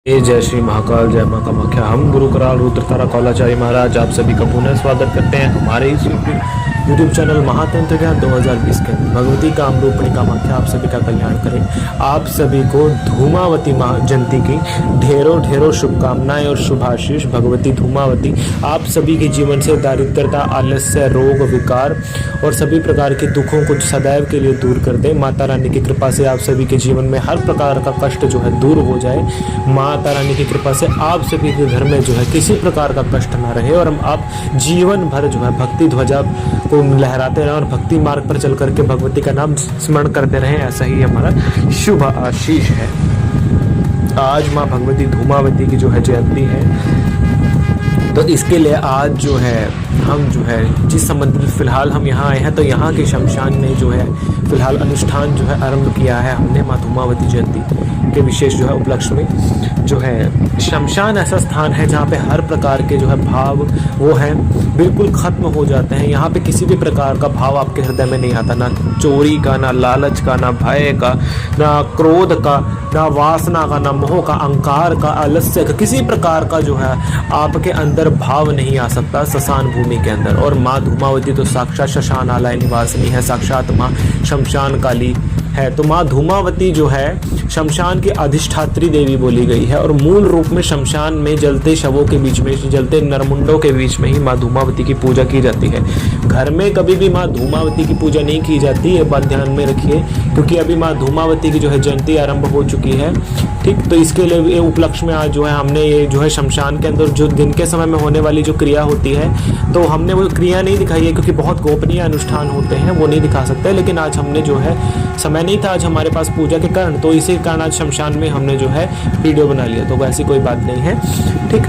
जय श्री महाकाल, जय मां कामाख्या। हम गुरु कराल रुद्रतारा कौलाचार्य महाराज आप सभी का पुनः स्वागत करते हैं हमारे इस यूट्यूब चैनल महातंत्र ज्ञान 2020 के भगवती कामरूपिणी कामाख्या आप सभी का कल्याण करें। आप सभी को धूमावती जयंती की ढेरों ढेरों शुभकामनाएं और शुभाशीष। भगवती धूमावती आप सभी के जीवन से दारिद्रता, आलस्य, रोग, विकार और सभी प्रकार के दुखों को सदैव के लिए दूर कर दे। माता रानी की कृपा से आप सभी के जीवन में हर प्रकार का कष्ट जो है दूर हो जाए। माता रानी की कृपा से आप सभी के घर में जो है किसी प्रकार का कष्ट ना रहे और हम आप जीवन भर जो है भक्ति ध्वजा को लहराते रहें और भक्ति मार्ग पर चल करके भगवती का नाम स्मरण करते रहें। ऐसा ही हमारा शुभ आशीष है। आज माँ भगवती धूमावती की जो है जयंती है, तो इसके लिए आज जो है हम जो है जिस संबंध में फिलहाल हम यहाँ आए हैं, तो यहाँ के शमशान में जो है फिलहाल अनुष्ठान जो है आरंभ किया है हमने माँ धूमावती जयंती के विशेष जो है उपलक्ष्य में। जो है शमशान ऐसा स्थान है जहाँ पे हर प्रकार के जो है भाव वो हैं बिल्कुल खत्म हो जाते हैं। यहाँ पे किसी भी प्रकार का भाव आपके हृदय में नहीं आता, ना चोरी का, ना लालच का, ना भय का, ना क्रोध का, ना वासना का, ना मोह का, अहंकार का, आलस्य का, किसी प्रकार का जो है आपके अंदर भाव नहीं आ सकता शमशान भूमि के अंदर। और माँ धूमावती तो साक्षात शमशानालय निवासिनी है, साक्षात माँ शमशान काली है। तो माँ धूमावती जो है शमशान की अधिष्ठात्री देवी बोली गई है और मूल रूप में शमशान में जलते शवों के बीच में, जलते नरमुंडों के बीच में ही माँ धूमावती की पूजा की जाती है। घर में कभी भी माँ धूमावती की पूजा नहीं की जाती, ये बात ध्यान में रखिए, क्योंकि अभी माँ धूमावती की जो है जयंती आरंभ हो चुकी है। ठीक, तो इसके लिए उपलक्ष्य में आज जो है हमने ये जो है शमशान के अंदर जो दिन के समय में होने वाली जो क्रिया होती है, तो हमने वो क्रिया नहीं दिखाई है क्योंकि बहुत गोपनीय अनुष्ठान होते हैं, वो नहीं दिखा सकते। लेकिन आज हमने जो है समय नहीं था आज हमारे पास पूजा के कारण, तो इसी कारण आज शमशान में हमने जो है वीडियो बना लिया। तो वैसी कोई बात नहीं है। ठीक,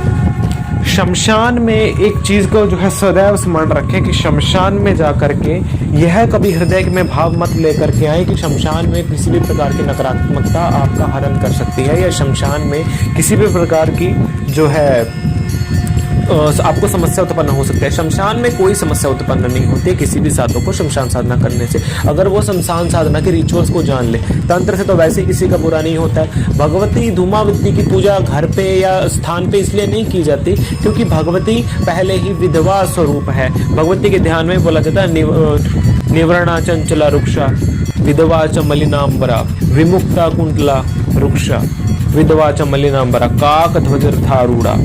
शमशान में एक चीज को जो है सदैव स्मरण रखें कि शमशान में जाकर के यह कभी हृदय में भाव मत लेकर के आए कि शमशान में किसी भी प्रकार की नकारात्मकता आपका हरण कर सकती है, या शमशान में किसी भी प्रकार की जो है आपको समस्या उत्पन्न हो सकती है। शमशान में कोई समस्या उत्पन्न नहीं होती है किसी भी साधक को शमशान साधना करने से, अगर वो शमशान साधना के रिचुअल्स को जान ले। तंत्र से तो वैसे किसी का बुरा नहीं होता है। भगवती धूमावती की पूजा घर पे या स्थान पे इसलिए नहीं की जाती क्योंकि भगवती पहले ही विधवा स्वरूप है। भगवती के ध्यान में बोला जाता है निवरणा चंचला रुक्षा, विधवा च मलिनांबरा, विमुक्ता कुंडला रुक्षा, विधवा च मलिनांबरा, काक ध्वजर्थारूढ़ा,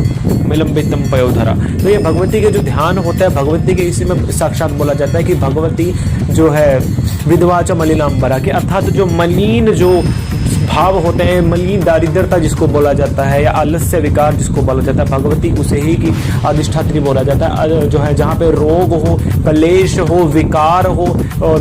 मिलंबितम पयोधरा। तो ये भगवती के जो ध्यान होता है, भगवती के इसी में साक्षात बोला जाता है कि भगवती जो है विधवा च मलिनांबरा के, अर्थात जो मलिन जो भाव होते हैं, मलिन दारिद्रता जिसको बोला जाता है, या आलस्य विकार जिसको बोला जाता है, भगवती उसे ही की अधिष्ठात्री बोला जाता है। जो है जहाँ पे रोग हो, कलेश हो, विकार हो,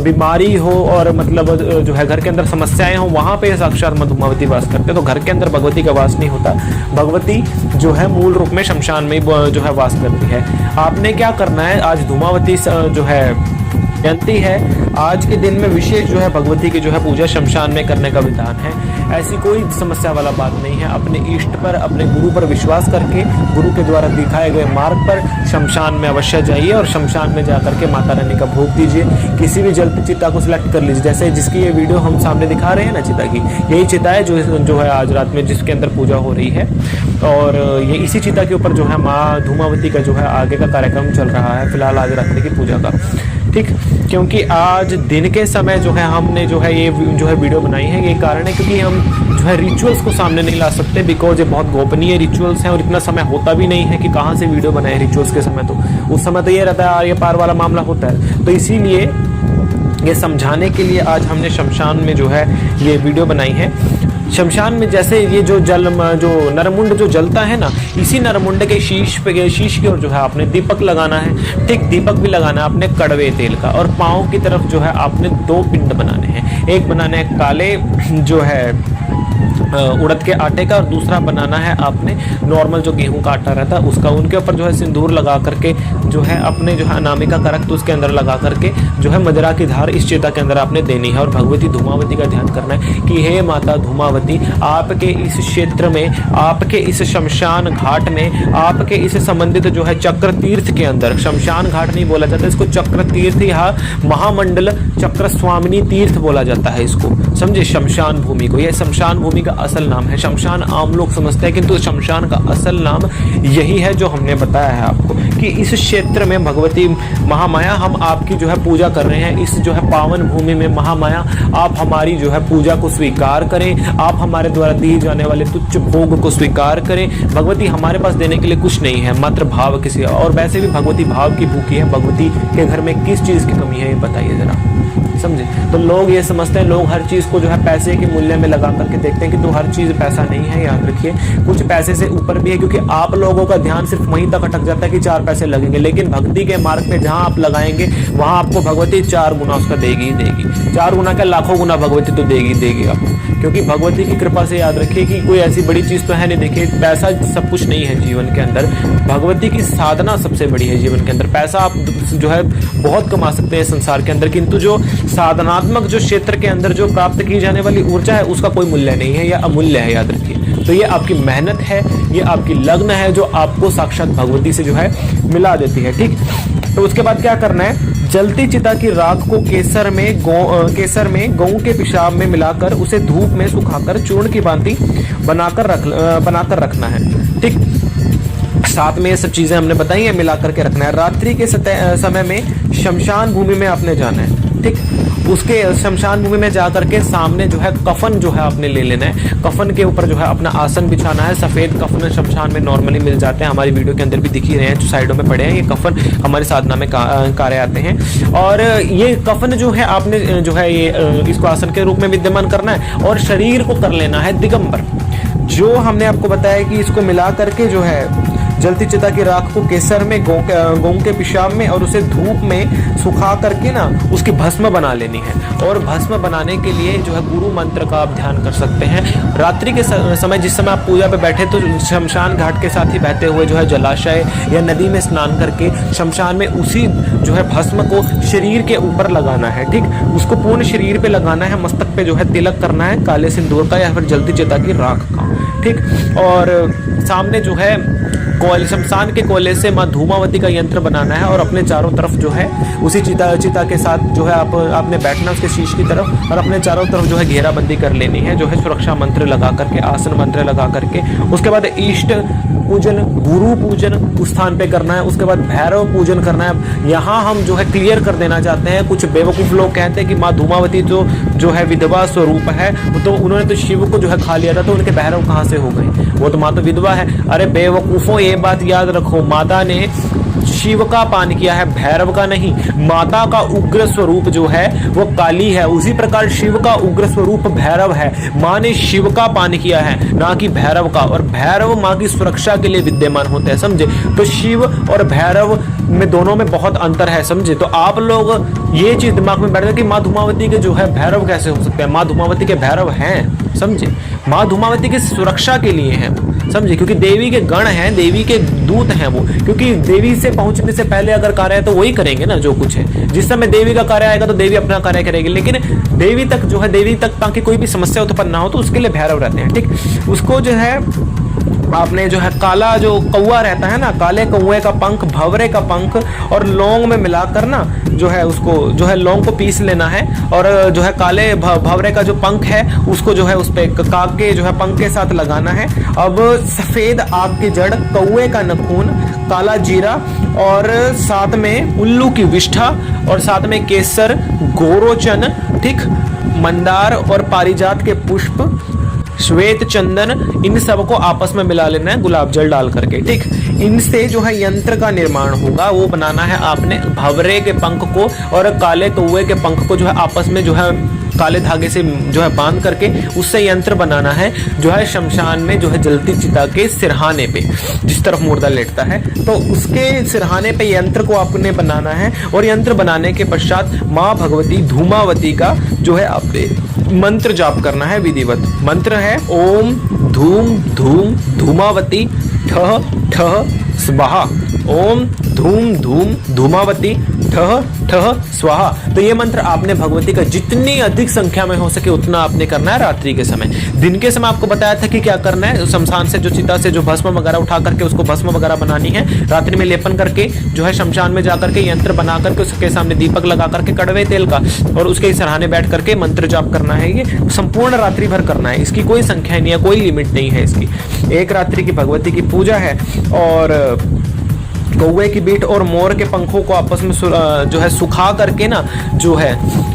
बीमारी हो और मतलब जो है घर के अंदर समस्याएं हो, वहाँ पे साक्षात माँ धूमावती वास करते हैं। तो घर के अंदर भगवती का वास नहीं होता, भगवती जो है मूल रूप में शमशान में जो है वास करती है। आपने क्या करना है, आज धूमावती जो है जयंती है, आज के दिन में विशेष जो है भगवती की जो है पूजा शमशान में करने का विधान है। ऐसी कोई समस्या वाला बात नहीं है। अपने इष्ट पर, अपने गुरु पर विश्वास करके गुरु के द्वारा दिखाए गए मार्ग पर शमशान में अवश्य जाइए और शमशान में जाकर के माता रानी का भोग दीजिए। किसी भी जलती चिता को सिलेक्ट कर लीजिए, जैसे जिसकी ये वीडियो हम सामने दिखा रहे हैं ना चिता की, यही चिता है जो है आज रात में जिसके अंदर पूजा हो रही है। और ये इसी चिता के ऊपर जो है माँ धूमावती का जो है आगे का कार्यक्रम चल रहा है फिलहाल आज रात्रि की पूजा का। ठीक, क्योंकि आज दिन के समय जो है हमने जो है ये जो है वीडियो बनाई है, ये कारण है क्योंकि हम जो है रिचुअल्स को सामने नहीं ला सकते, बिकॉज ये बहुत गोपनीय रिचुअल्स हैं और इतना समय होता भी नहीं है कि कहाँ से वीडियो बनाए रिचुअल्स के समय। तो उस समय तो ये रहता है, ये पार वाला मामला होता है। तो इसीलिए ये समझाने के लिए आज हमने शमशान में जो है ये वीडियो बनाई है। शमशान में जैसे ये जो नरमुंड जो जलता है ना, इसी नरमुंड के शीश की ओर जो है आपने दीपक लगाना है। ठीक, दीपक भी लगाना है आपने कड़वे तेल का, और पाँव की तरफ जो है आपने 2 पिंड बनाने हैं। एक बनाना है काले जो है उड़द के आटे का, और दूसरा बनाना है आपने नॉर्मल जो गेहूं का आटा रहता है उसका। उनके ऊपर जो है सिंदूर लगा करके जो है अपने जो है अनामिका का रक्त उसके अंदर लगा करके जो है मदिरा की धार इस चिता के अंदर आपने देनी है और भगवती धूमावती का ध्यान करना है कि हे माता धूमावती, आपके इस क्षेत्र में, आपके इस शमशान घाट में, आपके इस संबंधित जो है चक्र तीर्थ के अंदर, शमशान घाट नहीं बोला जाता इसको, चक्र तीर्थ या महामंडल चक्र स्वामिनी तीर्थ बोला जाता है इसको, समझे, शमशान भूमि को। यह शमशान भूमि का असल नाम है। शमशान आम लोग समझते हैं किंतु शमशान का असल नाम यही है जो हमने बताया है आपको, कि इस क्षेत्र में भगवती महामाया हम आपकी जो है पूजा कर रहे हैं। इस जो है पावन भूमि में महामाया आप हमारी जो है पूजा को स्वीकार करें, आप हमारे द्वारा दिए जाने वाले तुच्छ भोग को स्वीकार करें। भगवती हमारे पास देने के लिए कुछ नहीं है, मात्र भाव किसी, और वैसे भी भगवती भाव की भूखी है। भगवती के घर में किस चीज की कमी है ये बताइए जरा, समझे। तो लोग ये समझते हैं, लोग हर चीज को जो है पैसे के मूल्य में लगा करके देखते हैं, कि तो हर चीज पैसा नहीं है। याद रखिए कुछ पैसे से ऊपर भी है, क्योंकि आप लोगों का ध्यान सिर्फ वहीं तक अटक जाता है कि 4 पैसे लगेंगे, लेकिन भक्ति के मार्ग पे जहां आप लगाएंगे वहां आपको भगवती 4 गुना उसका देगी ही देगी। 4 गुना क्या, लाखों गुना भगवती तो देगी देगी आपको, क्योंकि भगवती की कृपा से याद रखिए कि कोई ऐसी बड़ी चीज तो है नहीं। देखिए पैसा सब कुछ नहीं है जीवन के अंदर, भगवती की साधना सबसे बड़ी है जीवन के अंदर। पैसा आप जो है बहुत कमा सकते हैं संसार के अंदर, किंतु जो साधनात्मक जो क्षेत्र के अंदर जो प्राप्त की जाने वाली ऊर्जा है उसका कोई मूल्य नहीं है, या अमूल्य है। याद रखिए, तो ये आपकी मेहनत है, ये आपकी लगन है जो आपको साक्षात भगवती से जो है मिला देती है। ठीक, तो उसके बाद क्या करना है, जलती चिता की राख को केसर में गऊ के पेशाब में मिलाकर उसे धूप में सुखाकर चूर्ण की भांति बनाकर रखना है। ठीक, साथ में ये सब चीजें हमने बताई है, मिला करके रखना है। रात्रि के समय में शमशान भूमि में आपने जाना है। ठीक, उसके शमशान भूमि में जाकर के सामने जो है कफन जो है आपने ले लेना है। कफन के ऊपर जो है अपना आसन बिछाना है। सफेद कफन शमशान में नॉर्मली मिल जाते हैं, हमारी वीडियो के अंदर भी दिख ही रहे हैं, जो साइडों में पड़े हैं। ये कफन हमारी साधना में कार्य आते हैं। और ये कफन जो है आपने जो है ये इसको आसन के रूप में विद्यमान करना है, और शरीर को कर लेना है दिगंबर। जो हमने आपको बताया कि इसको मिला करके जो है जलती चिता की राख को केसर में गऊ के पेशाब में और उसे धूप में सुखा करके ना उसकी भस्म बना लेनी है। और भस्म बनाने के लिए जो है गुरु मंत्र का आप ध्यान कर सकते हैं। रात्रि के समय जिस समय आप पूजा पे बैठे तो शमशान घाट के साथ ही बहते हुए जो है जलाशय या नदी में स्नान करके शमशान में उसी जो है भस्म को शरीर के ऊपर लगाना है। ठीक, उसको पूर्ण शरीर पे लगाना है। मस्तक पे जो है तिलक करना है काले सिंदूर का या फिर जलती चिता की राख का। ठीक, और सामने जो है शमशान के कोयले से माँ धूमावती का यंत्र बनाना है, और अपने चारों तरफ जो है उसी चिता के साथ जो है आपने बैठना उसके शीश की तरफ, और अपने चारों तरफ जो है घेराबंदी कर लेनी है, जो है सुरक्षा मंत्र लगा करके, आसन मंत्र लगा करके। उसके बाद इष्ट पूजन, गुरु पूजन उस स्थान पे करना है। उसके बाद भैरव पूजन करना है। यहाँ हम जो है क्लियर कर देना चाहते हैं, कुछ बेवकूफ लोग कहते हैं कि माँ धूमावती जो है विधवा स्वरूप है, तो उन्होंने तो शिव को जो है खा लिया था, तो उनके भैरव कहाँ से हो गए, वो तो माँ तो विधवा है। अरे बेवकूफों, ये बात याद रखो, माता ने शिव का पान किया है, भैरव का नहीं। माता का उग्र स्वरूप जो है वो काली है, उसी प्रकार शिव का उग्र स्वरूप भैरव है। माँ ने शिव का पान किया है, ना कि भैरव का, और भैरव माँ की सुरक्षा के लिए विद्यमान होते हैं, समझे। तो शिव और भैरव में दोनों में बहुत अंतर है, समझे। तो आप लोग ये चीज दिमाग में बैठ गया कि माँ धूमावती के जो है भैरव कैसे हो सकते हैं। माँ धूमावती के भैरव हैं, समझे। माँ धूमावती की सुरक्षा के लिए हैं, समझे, क्योंकि देवी के गण हैं, देवी के दूत हैं वो। क्योंकि देवी से पहुंचने से पहले अगर कार्य है तो वही करेंगे ना जो कुछ है। जिस समय देवी का कार्य आएगा तो देवी अपना कार्य करेगी, लेकिन देवी तक जो है, देवी तक ताकि कोई भी समस्या उत्पन्न ना हो, तो उसके लिए भैरव रहते हैं। ठीक, उसको जो है आपने जो है काला जो कौवा रहता है ना, काले कौवे का पंख, भंवरे का पंख और लौंग में मिलाकर ना जो है उसको जो है लौंग को पीस लेना है, और जो है काले भंवरे का जो पंख है उसको जो है उस पे काग के जो है पंख के साथ लगाना है। अब सफेद आग की जड़, कौवे का नखून, काला जीरा और साथ में उल्लू की विष्ठा और साथ में केसर, गोरोचन, ठीक, मंदार और पारिजात के पुष्प, श्वेत चंदन, इन सब को आपस में मिला लेना है गुलाब जल डाल करके। ठीक, इनसे जो है यंत्र का निर्माण होगा। वो बनाना है आपने भंवरे के पंख को और काले कौवे के पंख को जो है आपस में जो है काले धागे से जो है बांध करके उससे यंत्र बनाना है, जो है शमशान में जो है जलती चिता के सिरहाने पे, जिस तरफ मुर्दा लेटता है तो उसके सिरहाने पे यंत्र को आपने बनाना है। और यंत्र बनाने के पश्चात माँ भगवती धूमावती का जो है आपने मंत्र जाप करना है विधिवत। मंत्र है ओम धूम धूम धूमावती ठह ठह स्वाहा। ओम धूम धूम धूमावती ठह ठह स्वाहा। तो ये मंत्र आपने भगवती का जितनी अधिक संख्या में हो सके उतना आपने करना है रात्रि के समय। दिन के समय आपको बताया था कि क्या करना है, शमशान से जो चिता से जो भस्म वगैरह उठा करके उसको भस्म वगैरह बनानी है, रात्रि में लेपन करके जो है शमशान में जाकर के यंत्र बना करके उसके सामने दीपक लगा करके कड़वे तेल का और उसके सराहने बैठ करके मंत्र जाप करना है। ये संपूर्ण रात्रि भर करना है, इसकी कोई संख्या नहीं है, कोई लिमिट नहीं है इसकी। एक रात्रि की भगवती की पूजा है। और कौवे की बीट और मोर के पंखों को आपस में जो है सुखा करके ना, जो है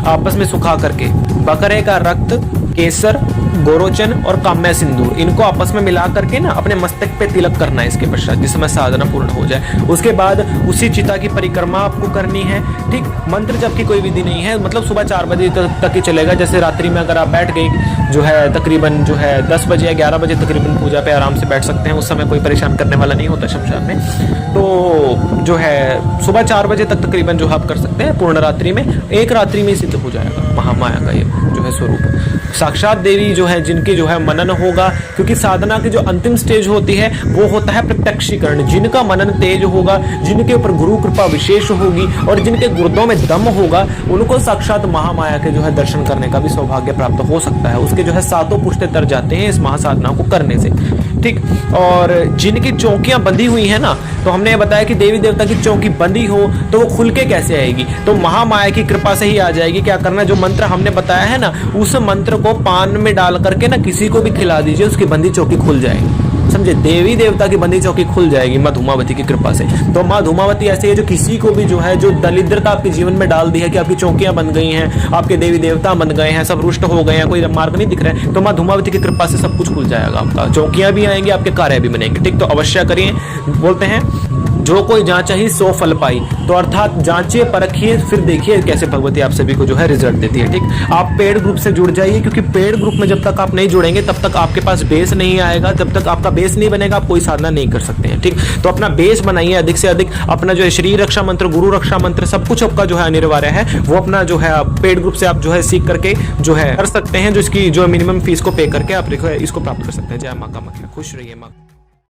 आपस में सुखा करके बकरे का रक्त, केसर, गोरोचन और काम्य सिंदूर इनको आपस में मिला करके ना अपने मस्तक पे तिलक करना है इसके पश्चात, जिसमें साधना पूर्ण हो जाए। उसके बाद उसी चिता की परिक्रमा आपको करनी है। ठीक, मंत्र जप की कोई विधि नहीं है, मतलब सुबह 4 बजे तक ही चलेगा। जैसे रात्रि में अगर आप बैठ गए जो है तकरीबन जो है 10 बजे या 11 बजे तकरीबन पूजा पे आराम से बैठ सकते हैं, उस समय कोई परेशान करने वाला नहीं होता शमशान में। तो जो है सुबह 4 बजे तक तकरीबन जो आप कर सकते हैं पूर्ण रात्रि में, एक रात्रि में सिद्ध हो जाएगा महामाया का ये जो है स्वरूप। साक्षात देवी जो है जिनकी जो है मनन होगा, क्योंकि साधना की जो अंतिम स्टेज होती है वो होता है प्रत्यक्षीकरण। जिनका मनन तेज होगा, जिनके ऊपर गुरु कृपा विशेष होगी और जिनके गुर्दों में दम होगा, उनको साक्षात महामाया के जो है दर्शन करने का भी सौभाग्य प्राप्त हो सकता है। उसके जो है 7 पुष्टे तर जाते हैं इस महासाधना को करने से। ठीक, और जिनकी चौकियां बंधी हुई है ना, तो हमने बताया कि देवी देवता की चौकी बंदी हो तो वो खुल के कैसे आएगी, तो महामाया की कृपा से ही आ जाएगी। क्या करना, जो मंत्र हमने बताया है ना, उस मंत्र को पान में डाल करके ना किसी को भी खिला दीजिए, उसकी बंदी चौकी खुल जाएगी। समझे, देवी देवता की बंदी चौकी खुल जाएगी माँ धूमावती की कृपा से। तो माँ धूमावती ऐसी है जो किसी को भी जो है जो दरिद्रता आपके जीवन में डाल दी है कि आपकी चौकियां बन गई हैं, आपके देवी देवता बन गए हैं, सब रुष्ट हो गए हैं, कोई मार्ग नहीं दिख रहा है, तो माँ धूमावती की कृपा से सब कुछ खुल जाएगा आपका, चौकियां भी आएंगी, आपके कार्य भी बनेंगे। ठीक, तो अवश्य करिए। बोलते हैं जो कोई जांचा ही सो फल पाई, तो अर्थात जांचिए परखिए फिर देखिए कैसे भगवती आप सभी को जो है रिजल्ट देती है। ठीक, आप पेड ग्रुप से जुड़ जाइए, क्योंकि पेड ग्रुप में जब तक आप नहीं जुड़ेंगे तब तक आपके पास बेस नहीं आएगा, जब तक आपका बेस नहीं बनेगा आप कोई साधना नहीं कर सकते हैं। ठीक, तो अपना बेस बनाइए अधिक से अधिक, अपना जो है श्री रक्षा मंत्र, गुरु रक्षा मंत्र सब कुछ आपका जो है अनिवार्य है, वो अपना जो है पेड ग्रुप से आप जो है सीख करके जो है कर सकते हैं, जो इसकी जो मिनिमम फीस को पे करके आप इसको प्राप्त कर सकते हैं। जय मां कामाख्या, खुश रहिए मां।